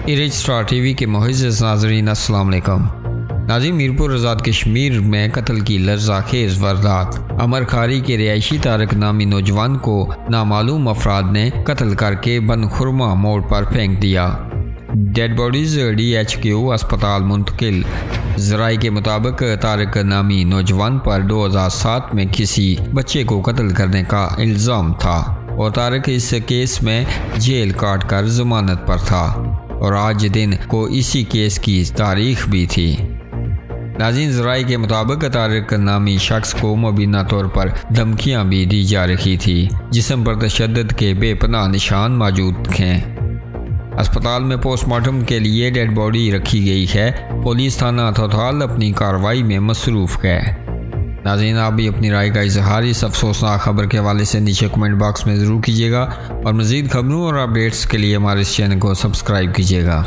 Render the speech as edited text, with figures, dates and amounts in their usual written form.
इरिज star TV के मुअज़्ज़ज़ नाज़रीन अस्सलाम वालेकुम। नाज़रीन, मीरपुर आज़ाद कश्मीर में कत्ल की लर्ज़ाखेज़ वारदात। अमर खारी के रिहायशी तारक नामी नौजवान को नामालूम अफराद ने कत्ल करके बन खुरमा मोड़ पर फेंक दिया। डेड बॉडीज़ DHQ अस्पताल मुंतकिल। ज़राए के मुताबिक तारक नामी नौजवान पर 2007 में किसी बच्चे को कत्ल करने का इल्ज़ाम था और तारक इस केस में जेल काट कर ज़मानत पर था और आज दिन को इसी केस की तारीख भी थी। नाज़रीन, ज़राए के मुताबिक तारक नामी शख्स को मुबीना तौर पर धमकियां भी दी जा रही थी, जिस्म पर तशद्दुद के बेपनाह निशान मौजूद हैं। अस्पताल में पोस्टमार्टम के लिए डेड बॉडी रखी गई है। पुलिस थाना थोथाल अपनी कार्रवाई में मसरूफ़ है। नाज़रीन, आप भी अपनी राय का इजहार इस अफसोसनाक खबर के हवाले से नीचे कमेंट बॉक्स में ज़रूर कीजिएगा और मज़ीद खबरों और अपडेट्स के लिए हमारे इस चैनल को सब्सक्राइब कीजिएगा।